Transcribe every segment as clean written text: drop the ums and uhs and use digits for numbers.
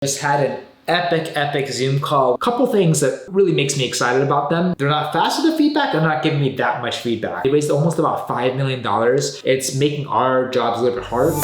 Just had an epic Zoom call. A couple things that really makes me excited about them. They're not fast with the feedback. They're not giving me that much feedback. They raised almost about $5 million. It's making our jobs a little bit hard.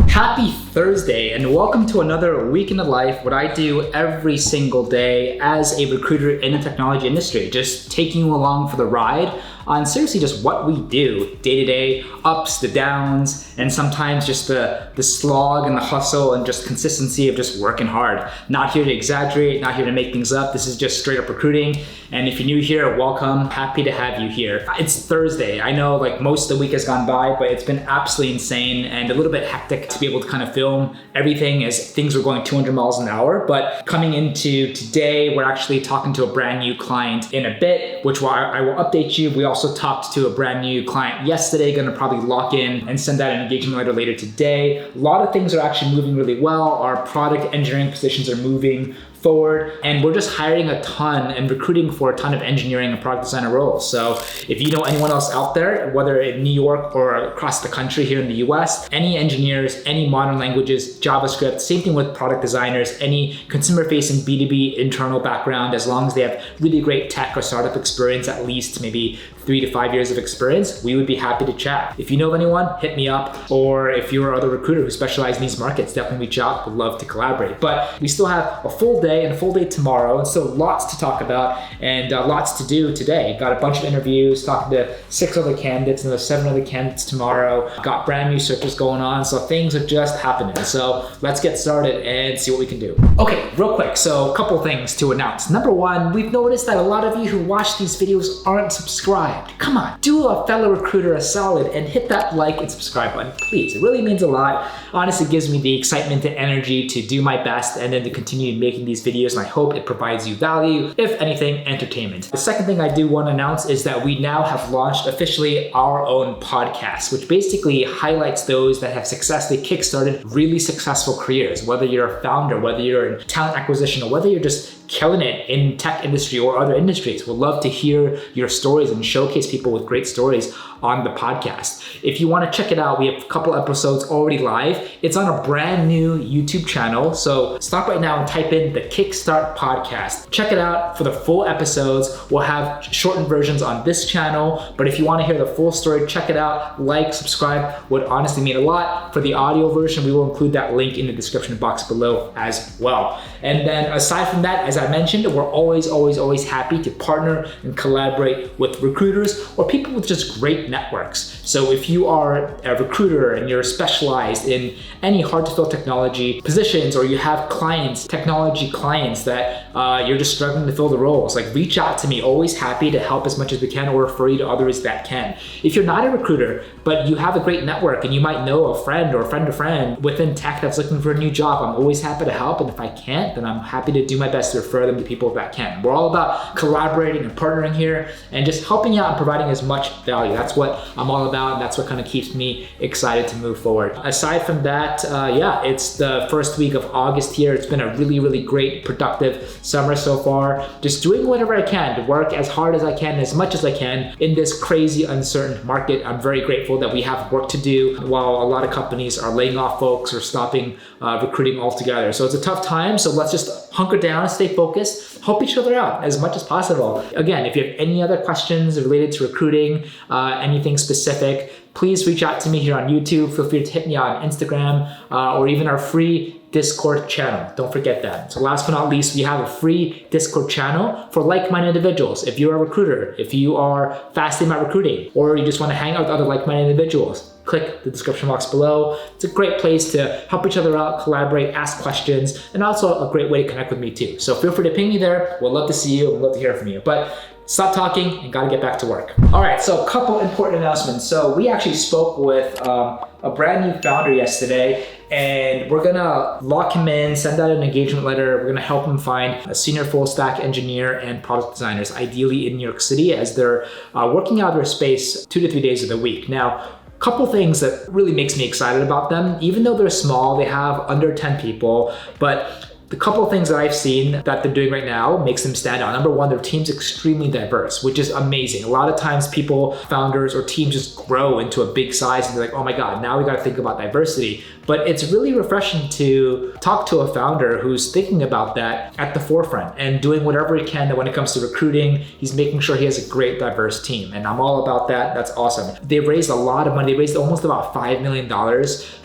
Happy Thursday and welcome to another week in the life, what I do every single day as a recruiter in the technology industry, just taking you along for the ride on seriously just what we do day to day, ups, the downs, and sometimes just the slog and the hustle and just consistency of just working hard. Not here to exaggerate, not here to make things up. This is just straight up recruiting. And if you're new here, welcome. Happy to have you here. It's Thursday. I know like most of the week has gone by, but it's been absolutely insane and a little bit hectic to be able to kind of film everything as things were going 200 miles an hour. But coming into today, we're actually talking to a brand new client in a bit, which I will update you. We also talked to a brand new client yesterday, gonna probably lock in and send out an engagement letter later today. A lot of things are actually moving really well. Our product engineering positions are moving forward, and we're just hiring a ton and recruiting for a ton of engineering and product designer roles. So if you know anyone else out there, whether in New York or across the country here in the US, any engineers, any modern languages, JavaScript, same thing with product designers, any consumer-facing B2B internal background, as long as they have really great tech or startup experience, at least maybe 3 to 5 years of experience, we would be happy to chat. If you know of anyone, hit me up. Or if you're another recruiter who specializes in these markets, definitely reach out. Would love to collaborate. But we still have a full day and a full day tomorrow, and so lots to talk about and lots to do today. Got a bunch of interviews, talking to 6 other candidates, and there's 7 other candidates tomorrow. Got brand new searches going on, so things are just happening. So let's get started and see what we can do. Okay, real quick, so a couple things to announce. Number one, we've noticed that a lot of you who watch these videos aren't subscribed. Come on, do a fellow recruiter a solid and hit that like and subscribe button, please. It really means a lot. Honestly, it gives me the excitement and energy to do my best and then to continue making these videos, and I hope it provides you value, if anything, entertainment. The second thing I do want to announce is that we now have launched officially our own podcast, which basically highlights those that have successfully kickstarted really successful careers, whether you're a founder, whether you're in talent acquisition, or whether you're just killing it in tech industry or other industries. We'd love to hear your stories and showcase people with great stories on the podcast. If you want to check it out, we have a couple episodes already live. It's on a brand new YouTube channel. So stop right now and type in the Kickstart Podcast. Check it out for the full episodes. We'll have shortened versions on this channel, but if you want to hear the full story, check it out. Like, subscribe would honestly mean a lot. For the audio version, we will include that link in the description box below as well. And then aside from that, as I mentioned, we're always happy to partner and collaborate with recruiters or people with just great networks. So if you are a recruiter and you're specialized in any hard to fill technology positions, or you have clients, technology clients that you're just struggling to fill the roles, like reach out to me. Always happy to help as much as we can or refer you to others that can. If you're not a recruiter, but you have a great network and you might know a friend or a friend of friend within tech that's looking for a new job, I'm always happy to help. And if I can't, then I'm happy to do my best to refer them to people that can. We're all about collaborating and partnering here and just helping out and providing as much value. That's what I'm all about, and that's what kind of keeps me excited to move forward. Aside from that, it's the first week of August here. It's been a really great, productive summer so far. Just doing whatever I can to work as hard as I can, as much as I can in this crazy, uncertain market. I'm very grateful that we have work to do while a lot of companies are laying off folks or stopping recruiting altogether. So it's a tough time, so let's just hunker down, stay focused, help each other out as much as possible. Again, if you have any other questions related to recruiting, anything specific, please reach out to me here on YouTube. Feel free to hit me out on Instagram or even our free Discord channel. Don't forget that. So last but not least, we have a free Discord channel for like-minded individuals. If you're a recruiter, if you are fasting about recruiting, or you just want to hang out with other like-minded individuals, click the description box below. It's a great place to help each other out, collaborate, ask questions, and also a great way to connect with me too. So feel free to ping me there. We'd love to see you. We'd love to hear from you. But stop talking and gotta get back to work. All right, so a couple important announcements. So we actually spoke with a brand new founder yesterday, and we're gonna lock him in, send out an engagement letter. We're gonna help him find a senior full stack engineer and product designers, ideally in New York City, as they're working out of their space 2 to 3 days of the week. Now, couple things that really makes me excited about them. Even though they're small, they have under 10 people, but the couple of things that I've seen that they're doing right now makes them stand out. Number one, their team's extremely diverse, which is amazing. A lot of times people, founders or teams just grow into a big size and they're like, oh my God, now we got to think about diversity. But it's really refreshing to talk to a founder who's thinking about that at the forefront and doing whatever he can that when it comes to recruiting, he's making sure he has a great diverse team. And I'm all about that. That's awesome. They've raised a lot of money. They raised almost about $5 million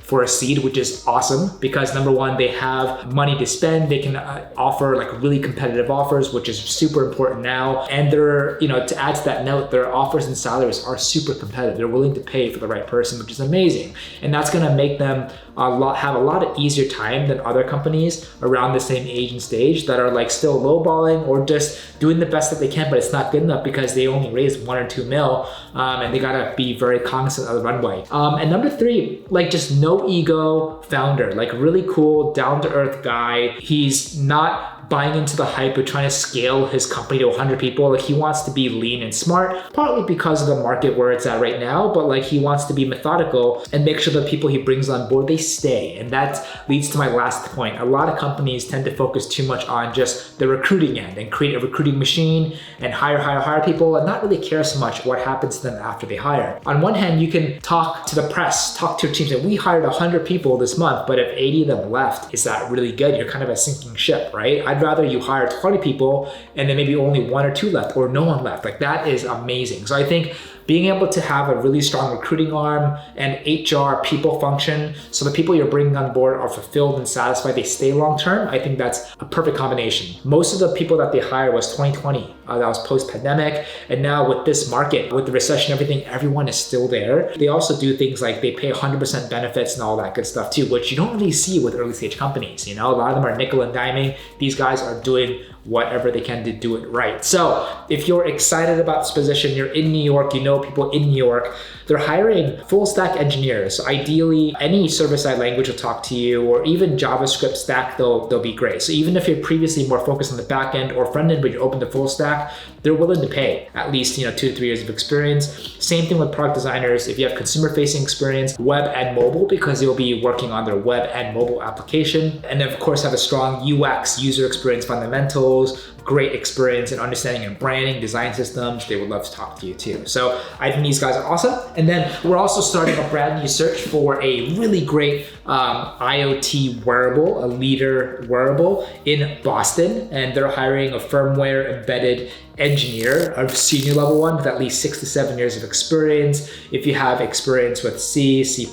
for a seed, which is awesome because number one, they have money to spend. They can offer like really competitive offers, which is super important now. And they're, to add to that note, their offers and salaries are super competitive. They're willing to pay for the right person, which is amazing. And that's gonna make them have a lot of easier time than other companies around the same age and stage that are like still lowballing or just doing the best that they can, but it's not good enough because they only raised 1 or 2 mil, and they gotta be very cognizant of the runway. And number three, like just no ego founder, like really cool, down to earth guy. He's not buying into the hype of trying to scale his company to 100 people. Like he wants to be lean and smart, partly because of the market where it's at right now, but like he wants to be methodical and make sure the people he brings on board, they stay. And that leads to my last point. A lot of companies tend to focus too much on just the recruiting end and create a recruiting machine and hire people and not really care so much what happens to them after they hire. On one hand, you can talk to the press, talk to your teams, and we hired 100 people this month, but if 80 of them left, is that really good? You're kind of a sinking ship, right? I'd rather you hire 20 people and then maybe only 1 or 2 left or no one left. Like that is amazing. So I think being able to have a really strong recruiting arm and HR people function so the people you're bringing on board are fulfilled and satisfied, they stay long term, I think that's a perfect combination. Most of the people that they hire was 2020. That was post-pandemic. And now with this market, with the recession, everything, everyone is still there. They also do things like they pay 100% benefits and all that good stuff too, which you don't really see with early stage companies. A lot of them are nickel and diming. These guys are doing whatever they can to do it right. So if you're excited about this position, you're in New York, you know people in New York, they're hiring full stack engineers. So ideally, any server-side language will talk to you, or even JavaScript stack, they'll be great. So even if you're previously more focused on the back end or front end, but you're open to full stack, they're willing to pay at least 2 to 3 years of experience. Same thing with product designers. If you have consumer-facing experience, web and mobile, because you'll be working on their web and mobile application, and then of course have a strong UX, user experience fundamentals, great experience in understanding and branding, design systems, they would love to talk to you too. So I think these guys are awesome. And then we're also starting a brand new search for a really great IoT wearable, a leader wearable in Boston. And they're hiring a firmware embedded engineer, a senior level one with at least 6 to 7 years of experience. If you have experience with C, C++,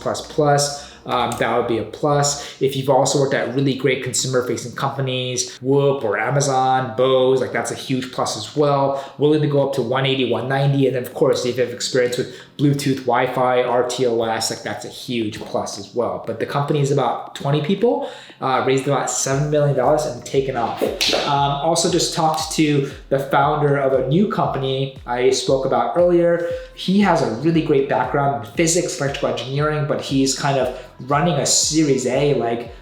that would be a plus. If you've also worked at really great consumer-facing companies, Whoop or Amazon, Bose, like that's a huge plus as well. Willing to go up to 180, 190, and then of course, if you have experience with Bluetooth, Wi-Fi, RTOS, like that's a huge plus as well. But the company is about 20 people, raised about $7 million and taken off. Also just talked to the founder of a new company I spoke about earlier. He has a really great background in physics, electrical engineering, but he's kind of running a Series A, like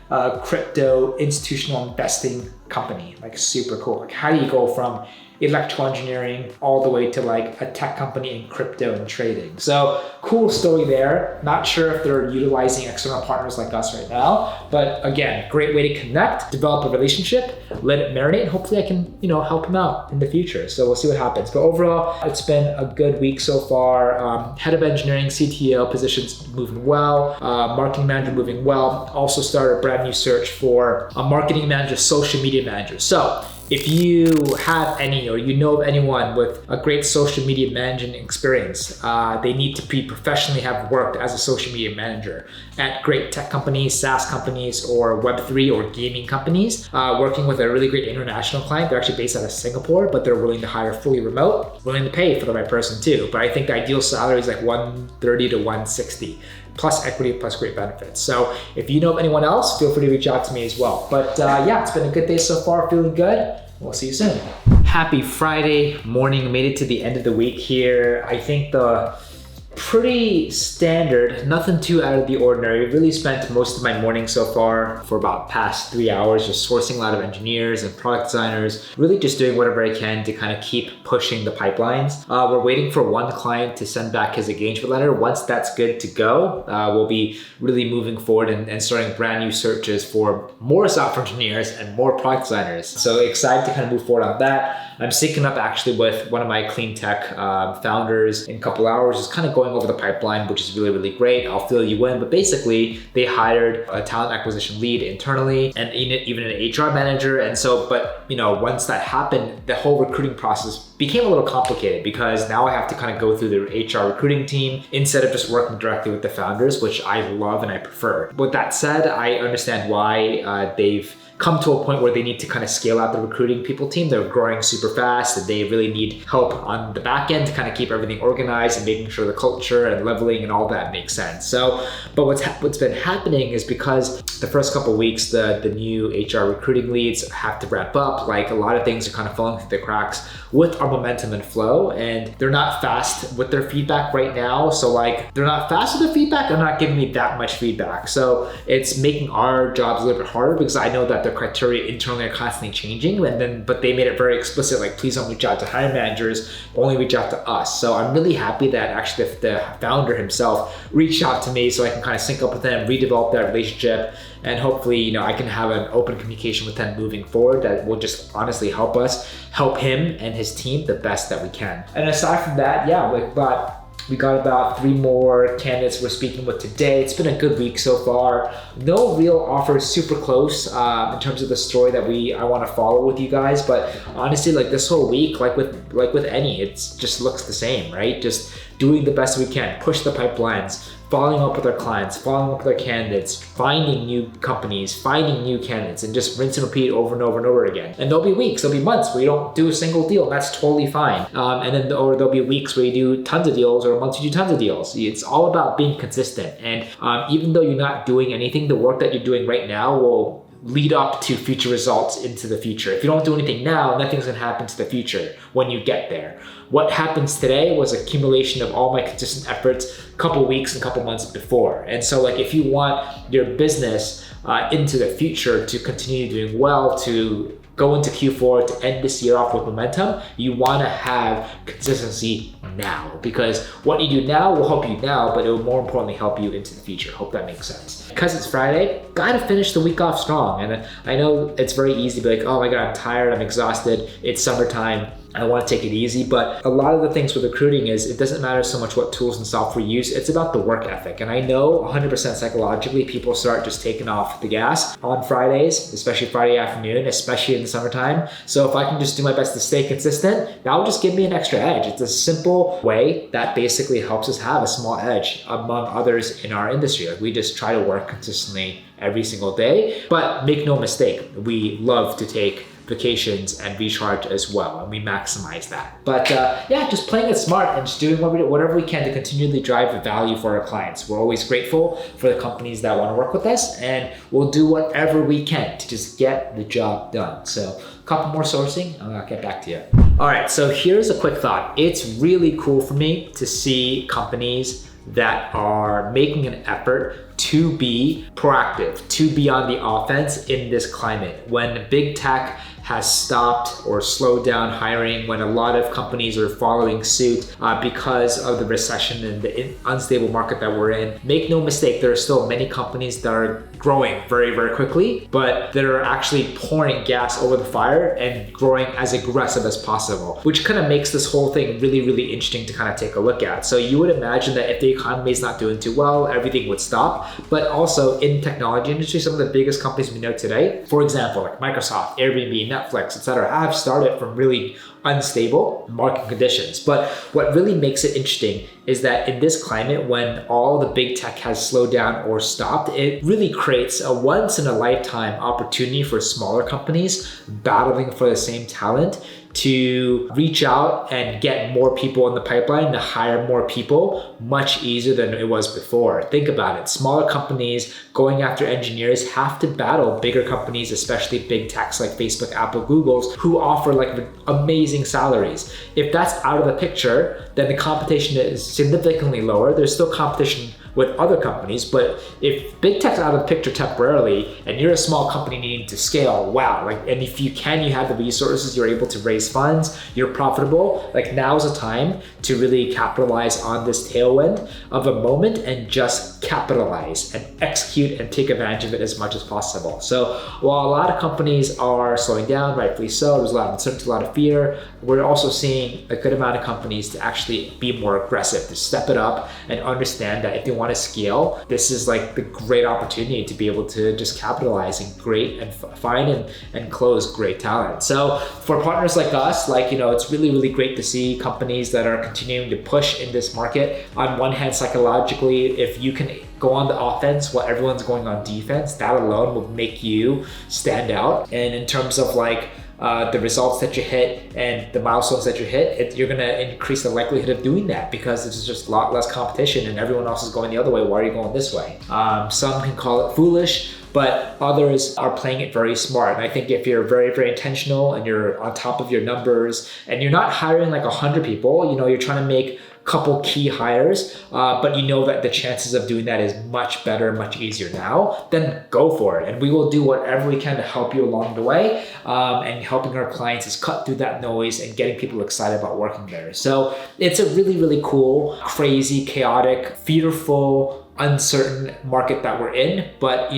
crypto institutional investing company, like super cool. Like how do you go from electrical engineering all the way to like a tech company in crypto and trading? So cool story there. Not sure if they're utilizing external partners like us right now, but again, great way to connect, develop a relationship, let it marinate, and hopefully I can, help him out in the future. So we'll see what happens. But overall, it's been a good week so far. Head of engineering, CTO positions moving well, marketing manager moving well. Also started a brand new search for a marketing manager, social media manager. So if you have any or you know of anyone with a great social media management experience, they need to be professionally have worked as a social media manager at great tech companies, SaaS companies, or Web3 or gaming companies, working with a really great international client. They're actually based out of Singapore, but they're willing to hire fully remote, willing to pay for the right person too. But I think the ideal salary is like 130 to 160. Plus equity, plus great benefits. So if you know of anyone else, feel free to reach out to me as well. But yeah, it's been a good day so far, feeling good. We'll see you soon. Happy Friday morning, made it to the end of the week here. I think the Pretty standard, nothing too out of the ordinary. Really spent most of my morning so far for about past 3 hours just sourcing a lot of engineers and product designers, really just doing whatever I can to kind of keep pushing the pipelines. We're waiting for one client to send back his engagement letter. Once that's good to go, we'll be really moving forward and starting brand new searches for more software engineers and more product designers. So excited to kind of move forward on that. I'm syncing up actually with one of my clean tech founders in a couple hours, just kind of going over the pipeline, which is really, really great. I'll fill you in, but basically they hired a talent acquisition lead internally and even an HR manager. And so, but once that happened, the whole recruiting process became a little complicated because now I have to kind of go through the HR recruiting team instead of just working directly with the founders, which I love and I prefer. With that said, I understand why they've come to a point where they need to kind of scale out the recruiting people team. They're growing super fast and they really need help on the back end to kind of keep everything organized and making sure the culture and leveling and all that makes sense. So, but what's been happening is because the first couple of weeks, the new HR recruiting leads have to wrap up, like a lot of things are kind of falling through the cracks with our momentum and flow, and they're not fast with their feedback right now. So like they're not fast with their feedback, they're not giving me that much feedback. So it's making our jobs a little bit harder because I know that the criteria internally are constantly changing, but they made it very explicit, like please don't reach out to hiring managers, only reach out to us. So I'm really happy that actually the founder himself reached out to me so I can kind of sync up with him, redevelop that relationship, and hopefully I can have an open communication with him moving forward that will just honestly help us help him and his team the best that we can. And aside from that, we got about 3 more candidates we're speaking with today. It's been a good week so far. No real offers super close in terms of the story that I want to follow with you guys. But honestly, like this whole week, like with any, it just looks the same, right? Just doing the best we can, push the pipelines, following up with our clients, following up with our candidates, finding new companies, finding new candidates, and just rinse and repeat over and over and over again. And there'll be weeks, there'll be months where you don't do a single deal, and that's totally fine. Or there'll be weeks where you do tons of deals, or months you do tons of deals. It's all about being consistent. And even though you're not doing anything, the work that you're doing right now will lead up to future results into the future. If you don't do anything now, nothing's gonna happen to the future when you get there. What happens today was accumulation of all my consistent efforts a couple weeks and a couple months before. And so like if you want your business into the future to continue doing well, to go into Q4, to end this year off with momentum, you wanna have consistency now, because what you do now will help you now, but it will more importantly help you into the future. Hope that makes sense. Because it's Friday, gotta finish the week off strong. And I know it's very easy to be like, oh my God, I'm tired, I'm exhausted, it's summertime, I want to take it easy. But a lot of the things with recruiting is it doesn't matter so much what tools and software you use, it's about the work ethic. And I know 100% psychologically people start just taking off the gas on Fridays, especially Friday afternoon, especially in the summertime. So if I can just do my best to stay consistent, that will just give me an extra edge. It's a simple way that basically helps us have a small edge among others in our industry. Like we just try to work consistently every single day, but make no mistake, we love to take vacations and recharge as well, and we maximize that. But just playing it smart and just doing whatever we can to continually drive the value for our clients. We're always grateful for the companies that want to work with us, and we'll do whatever we can to just get the job done. So a couple more sourcing, and I'll get back to you. All right, so here's a quick thought. It's really cool for me to see companies that are making an effort to be proactive, to be on the offense in this climate. When big tech has stopped or slowed down hiring, when a lot of companies are following suit because of the recession and the unstable market that we're in, make no mistake, there are still many companies that are growing very, very quickly, but that are actually pouring gas over the fire and growing as aggressive as possible, which kind of makes this whole thing really, really interesting to kind of take a look at. So you would imagine that if the economy is not doing too well, everything would stop. But also in technology industry, some of the biggest companies we know today, for example, like Microsoft, Airbnb, Netflix, etc., have started from really unstable market conditions. But what really makes it interesting is that in this climate, when all the big tech has slowed down or stopped, it really creates a once in a lifetime opportunity for smaller companies battling for the same talent to reach out and get more people in the pipeline, to hire more people much easier than it was before. Think about it. Smaller companies going after engineers have to battle bigger companies, especially big techs like Facebook, Apple, Google's, who offer like amazing salaries. If that's out of the picture, then the competition is significantly lower. There's still competition with other companies, but if big tech's out of the picture temporarily and you're a small company needing to scale, wow, like, and if you have the resources, you're able to raise funds, you're profitable, like now's the time to really capitalize on this tailwind of a moment and just capitalize and execute and take advantage of it as much as possible. So while a lot of companies are slowing down, rightfully so, there's a lot of uncertainty, a lot of fear, we're also seeing a good amount of companies to actually be more aggressive, to step it up and understand that if they want to scale, this is like the great opportunity to be able to just capitalize and find and close great talent. So for partners like us, like, it's really, really great to see companies that are continuing to push in this market. On one hand, psychologically, if you can go on the offense while everyone's going on defense, that alone will make you stand out. And in terms of like the results that you hit and the milestones that you hit, you're gonna increase the likelihood of doing that because there's just a lot less competition and everyone else is going the other way. Why are you going this way? Some can call it foolish, but others are playing it very smart. And I think if you're very, very intentional and you're on top of your numbers and you're not hiring like 100 people, you're trying to make couple key hires, but you know that the chances of doing that is much better, much easier now, then go for it. And we will do whatever we can to help you along the way. And helping our clients is cut through that noise and getting people excited about working there. So it's a really, really cool, crazy, chaotic, fearful, uncertain market that we're in. But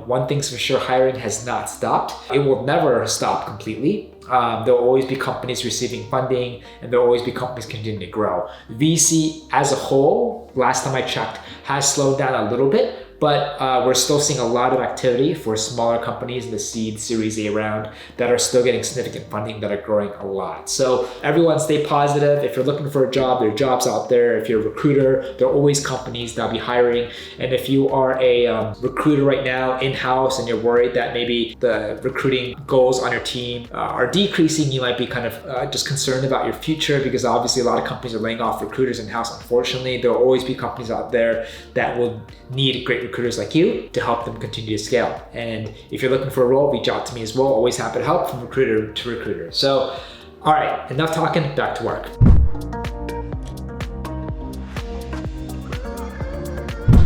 one thing's for sure, hiring has not stopped. It will never stop completely. There'll always be companies receiving funding and there'll always be companies continuing to grow. VC as a whole, last time I checked, has slowed down a little bit, but we're still seeing a lot of activity for smaller companies in the seed Series A round that are still getting significant funding, that are growing a lot. So everyone stay positive. If you're looking for a job, there are jobs out there. If you're a recruiter, there are always companies that'll be hiring. And if you are a recruiter right now in-house and you're worried that maybe the recruiting goals on your team are decreasing, you might be kind of just concerned about your future, because obviously a lot of companies are laying off recruiters in-house. Unfortunately, there will always be companies out there that will need great recruiters like you to help them continue to scale. And if you're looking for a role, reach out to me as well. Always happy to help from recruiter to recruiter. So, all right, enough talking, back to work.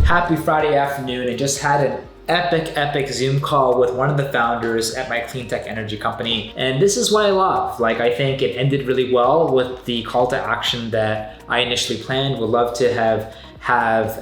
Happy Friday afternoon. I just had an epic Zoom call with one of the founders at my clean tech energy company. And this is what I love. Like, I think it ended really well with the call to action that I initially planned. Would love to have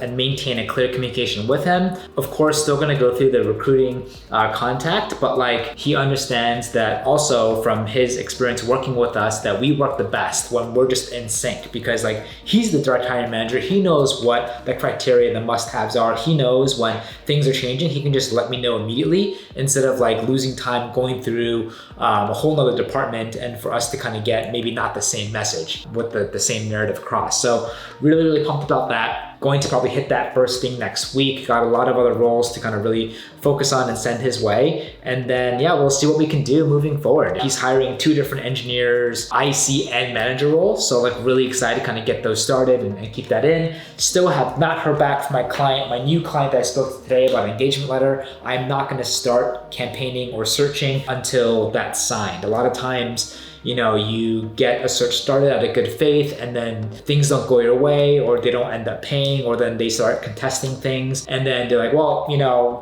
and maintain a clear communication with him. Of course, still gonna go through the recruiting contact, but like, he understands that also from his experience working with us, that we work the best when we're just in sync, because like, he's the direct hiring manager. He knows what the criteria, the must-haves are. He knows when things are changing. He can just let me know immediately instead of like losing time going through a whole nother department and for us to kind of get maybe not the same message with the same narrative across. So really pumped about that. Going to probably hit that first thing next week. Got a lot of other roles to kind of really focus on and send his way. And then, yeah, we'll see what we can do moving forward. He's hiring 2 different engineers, IC and manager roles. So like, really excited to kind of get those started and keep that in. Still have not heard back from my client, my new client that I spoke to today about an engagement letter. I'm not gonna start campaigning or searching until that's signed. A lot of times, you get a search started out of good faith and then things don't go your way, or they don't end up paying, or then they start contesting things. And then they're like, well,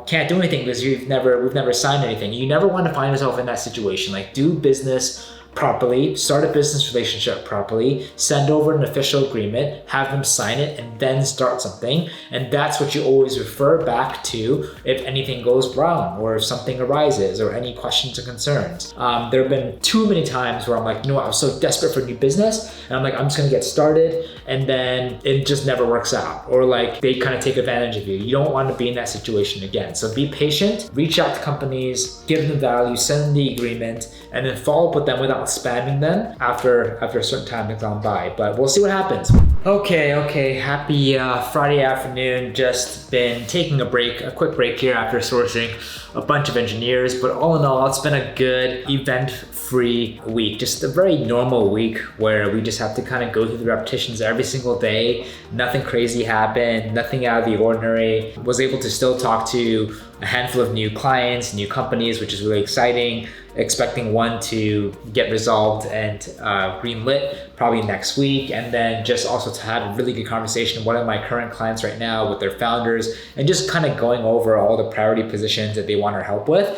can't do anything because we've never signed anything. You never want to find yourself in that situation. Like, do business properly, start a business relationship properly, send over an official agreement, have them sign it, and then start something. And that's what you always refer back to if anything goes wrong or if something arises or any questions or concerns. There have been too many times where I'm like, I was so desperate for new business, and I'm like, I'm just gonna get started, and then it just never works out, or like they kind of take advantage of you. You don't want to be in that situation again. So be patient, reach out to companies, give them value, send them the agreement, and then follow up with them without spamming them after a certain time has gone by. But we'll see what happens. Okay, happy Friday afternoon. Just been taking a quick break here after sourcing a bunch of engineers, but all in all, it's been a good event-free week. Just a very normal week where we just have to kind of go through the repetitions every single day. Nothing crazy happened, nothing out of the ordinary. Was able to still talk to a handful of new clients, new companies, which is really exciting. Expecting one to get resolved and greenlit probably next week, and then just also to have a really good conversation with one of my current clients right now with their founders, and just kind of going over all the priority positions that they want our help with,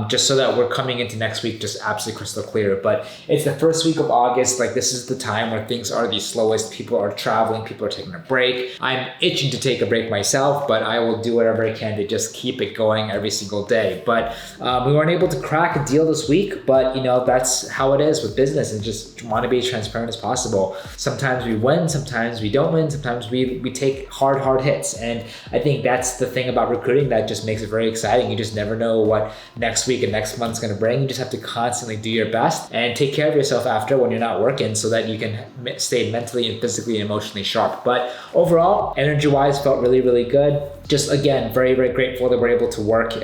just so that we're coming into next week just absolutely crystal clear. But it's the first week of August. Like, this is the time where things are the slowest. People are traveling, people are taking a break. I'm itching to take a break myself, but I will do whatever I can to just keep it going every single day. But we weren't able to crack a deal this week, but that's how it is with business, and just want to be as transparent as possible. Sometimes we win, sometimes we don't win, sometimes we take hard hits, and I think that's the thing about recruiting that just makes it very exciting. You just never know what next week and next month's going to bring. You just have to constantly do your best and take care of yourself after when you're not working, so that you can stay mentally and physically and emotionally sharp. But overall, energy-wise, felt really good. Just again, very grateful that we're able to work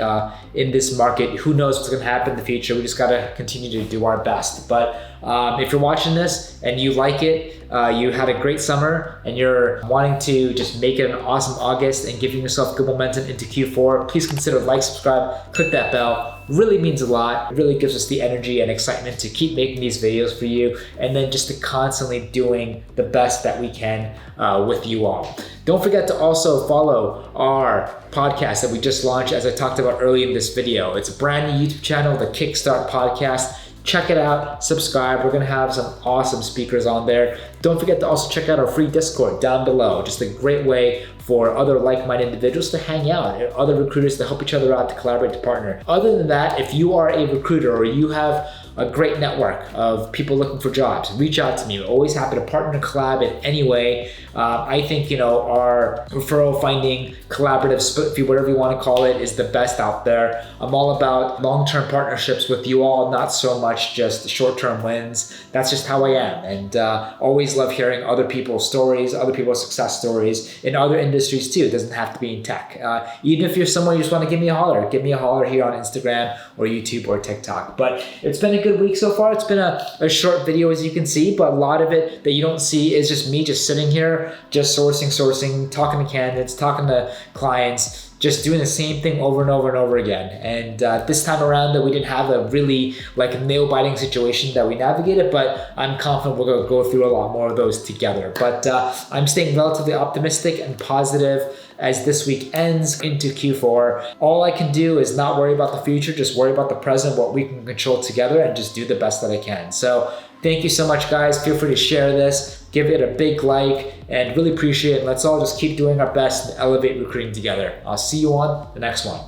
in this market. Who knows what's going to happen in the future? We just got to continue to do our best. But if you're watching this and you like it, you had a great summer, and you're wanting to just make it an awesome August and giving yourself good momentum into Q4, please consider like, subscribe, click that bell. Really means a lot. It really gives us the energy and excitement to keep making these videos for you, and then just to constantly doing the best that we can with you all. Don't forget to also follow our podcast that we just launched, as I talked about early in this video. It's a brand new YouTube channel, the Kickstart Podcast. Check it out, subscribe. We're gonna have some awesome speakers on there. Don't forget to also check out our free Discord down below. Just a great way for other like-minded individuals to hang out, other recruiters to help each other out, to collaborate, to partner. Other than that, if you are a recruiter or you have a great network of people looking for jobs, reach out to me. We're always happy to partner and collab in any way. I think our referral finding collaborative split, whatever you want to call it, is the best out there. I'm all about long-term partnerships with you all, not so much just short-term wins. That's just how I am, and always love hearing other people's stories, other people's success stories in other industries too. It doesn't have to be in tech. Even if you're someone you just want to give me a holler here on Instagram or YouTube or TikTok. But it's been a good week so far. It's been a short video, as you can see, but a lot of it that you don't see is just me just sitting here, just sourcing, talking to candidates, talking to clients, just doing the same thing over and over again. And this time around that we didn't have a really nail-biting situation that we navigated, but I'm confident we're gonna go through a lot more of those together. But I'm staying relatively optimistic and positive as this week ends into Q4. All I can do is not worry about the future, just worry about the present, what we can control together, and just do the best that I can. So thank you so much, guys. Feel free to share this, give it a big like, and really appreciate it. Let's all just keep doing our best and elevate recruiting together. I'll see you on the next one.